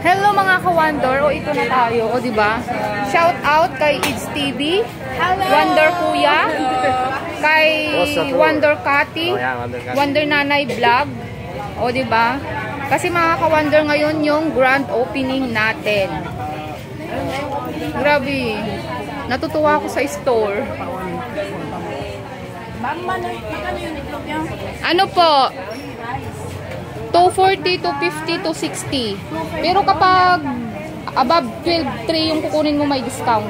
Hello mga ka-Wonder, o ito na tayo, o diba? Shout out kay It's TV, Wonder Kuya, kay Wonder Kati, Wonder Nanay Vlog, o diba? Kasi mga ka-Wonder ngayon yung grand opening natin. Grabe, natutuwa ako sa store. Ano po? 240, 250, 260. Pero kapag above 12.3 yung kukunin mo, may discount.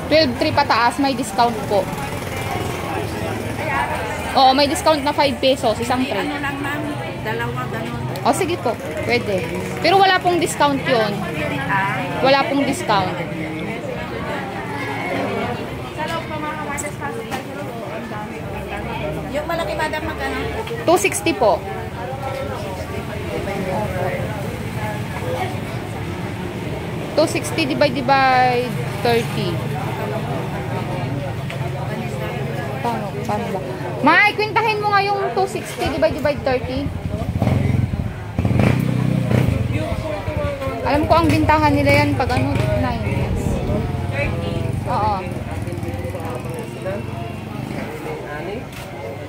12.3 pataas, may discount po. Oo, may discount na 5 pesos, isang tray. Ano lang ma'am? Dalawa, ganun. O, sige po. Pwede. Pero wala pong discount yun. Wala pong discount. Yung malaki madam magkano? 260 po. $260 divided by 30. Paano ba? May, kwintahin mo nga yung 260 divided by 30. Alam ko ang bintahan nila yan pag ano, 9. 30? Oo.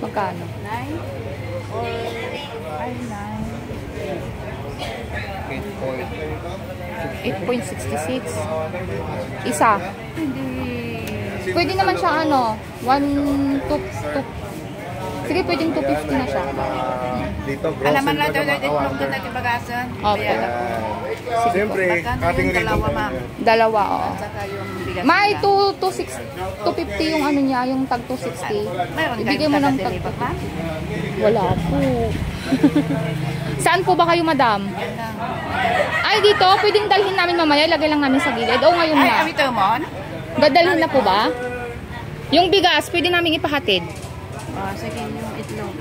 Magkano? 9? Or ay 8.66. Isa. Pwede naman siya ano, 1, 2. Sige, pwedeng 250 na siya. Alaman lang daw natin kung doon natin bagasan. Okay. Siyempre, ating rito. Dalawa ma'am. Dalawa, oo. Saka yung bigas. May 250 yung ano niya, yung tag 260. Ibigay mo ng tag. Wala po. Saan po ba kayo, madam? Ay, dito. Pwedeng dalhin namin mamaya. Ilagay lang namin sa gilid. O, ngayon na. Ay, ito mo? Dadalhin na po ba? Yung bigas, pwede namin ipahatid. Sige, yung itlog.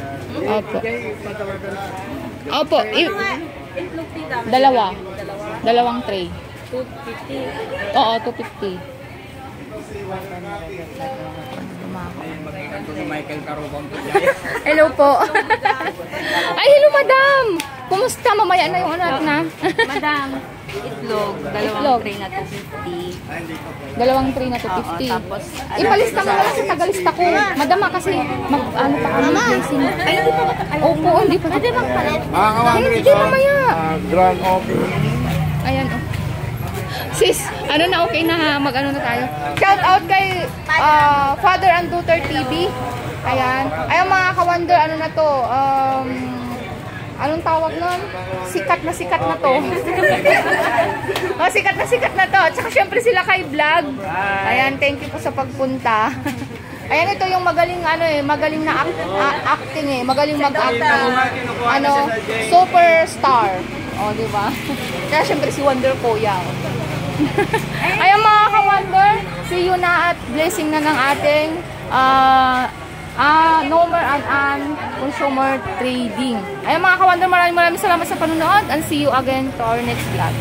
Opo. Opo. Dalawa. Dalawang tray. 250? Oo, 250. Hello po. Ay, hello madam. Kumusta? Mamaya na yung ano na. Madam, itlog. Dalawang tray na 250. Dalawang tray na 250. Tapos, ipalista mo lang sa tagalista ko. Madama kasi ano pa kami blessing. ay, hindi pa matagal. Opo, hindi pa. Pwede magpalit. Hindi mamaya. Grand opening. Ayan, oh. Sis, ano na, okay na, mag-ano na tayo. Shout out kay Father and Daughter TV. Ayan. Ayan mga ka-Wonder, ano na to, anong tawag nun? Sikat na to. Sikat na to. At saka syempre sila kay Vlog. Ayan, thank you po sa pagpunta. Ayan, ito yung magaling magaling na acting magaling mag-acting. Ano, superstar. O, di ba? Kaya syempre si Wonder Kuya. Ayan mga ka-Wonder, see you na at blessing na ng ating Nomer and Consumer Trading. Ayan mga ka-Wonder, maraming salamat sa panunood and see you again to our next vlog.